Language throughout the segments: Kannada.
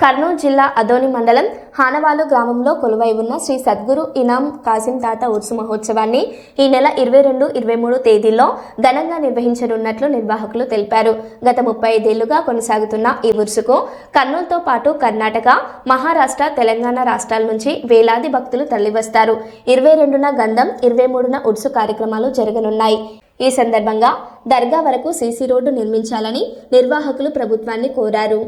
కర్నూలు జిల్లా అదోని మండలం హానవాలు గ్రామంలో కొలువై ఉన్న శ్రీ సద్గురు ఇనాం కాసిం తాత ఉర్సు మహోత్సవాన్ని ఈ నెల 22, 23 తేదీల్లో ఘనంగా నిర్వహించనున్నట్లు నిర్వాహకులు తెలిపారు. గత 35 ఏళ్లుగా కొనసాగుతున్న ఈ ఉర్సుకు కర్నూలుతో పాటు కర్ణాటక, మహారాష్ట్ర, తెలంగాణ రాష్ట్రాల నుంచి వేలాది భక్తులు తరలివస్తారు. 22న గంధం, 23న ఉర్సు కార్యక్రమాలు జరగనున్నాయి. ఈ సందర్భంగా దర్గా వరకు సీసీ రోడ్డు నిర్మించాలని నిర్వాహకులు ప్రభుత్వాన్ని కోరారు.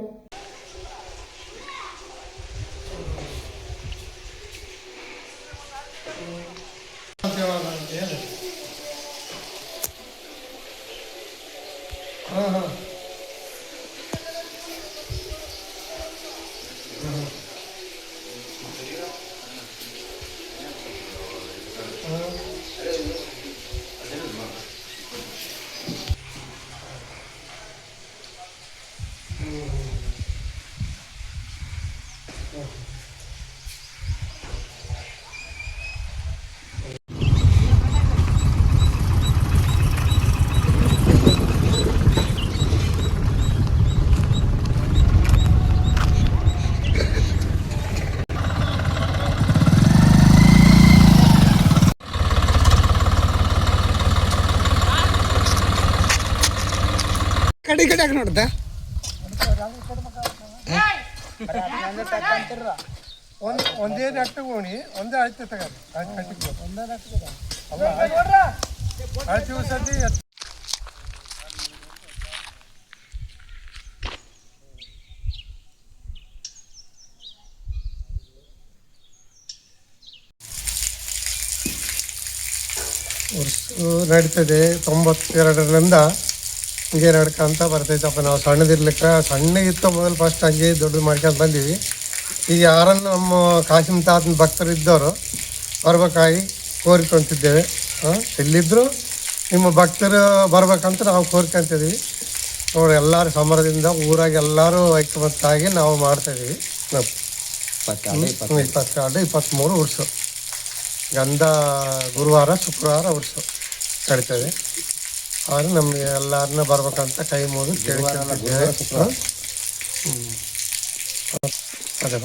ಕಡೆ ನೋಡ್ದ ಒಂದೇ ನೆಟ್ಟು ಗೋಣಿ ಒಂದೇ ಅಳತೆ ತಗದು ಅಳತೆ ಸತಿ ನಡೀತದೆ. 92ರಿಂದ ಹಿಂಗೆ ನಡ್ಕೊಂತ ಬರ್ತೈತಪ್ಪ. ನಾವು ಸಣ್ಣದಿರ್ಲಿಕ್ಕೆ ಸಣ್ಣಗಿತ್ತು ಮೊದಲು ಫಸ್ಟ್ ಹಂಗೆ ದೊಡ್ಡದು ಮಾಡ್ಕೊಂಡು ಬಂದೀವಿ. ಈಗ ಯಾರನ್ನು ನಮ್ಮ ಕಾಸಿಂ ತಾತನ ಭಕ್ತರು ಇದ್ದವರು ಬರ್ಬೇಕಾಗಿ ಕೋರಿಕೊಂತಿದ್ದೇವೆ. ಎಲ್ಲಿದ್ದರೂ ನಿಮ್ಮ ಭಕ್ತರು ಬರ್ಬೇಕಂತ ನಾವು ಕೋರ್ಕೊಂತಿದ್ದೀವಿ. ನೋಡಿ, ಎಲ್ಲರೂ ಸಮರದಿಂದ ಊರಾಗ ಎಲ್ಲರೂ ಐಕ್ಯಮತ್ತಾಗಿ ನಾವು ಮಾಡ್ತಾಯಿದ್ದೀವಿ. 22, 23 ಉರ್ಸು ಗಂಧ ಗುರುವಾರ, ಶುಕ್ರವಾರ ಉರ್ಸು ನಡೀತದೆ. ಆದ್ರೆ ನಮಗೆ ಎಲ್ಲರನ್ನ ಬರ್ಬೇಕಂತ ಕೈ ಮುಗಿದು ಕೇಳ್ಕೊಂಡಿದ್ದೇವೆ. ಅದೇ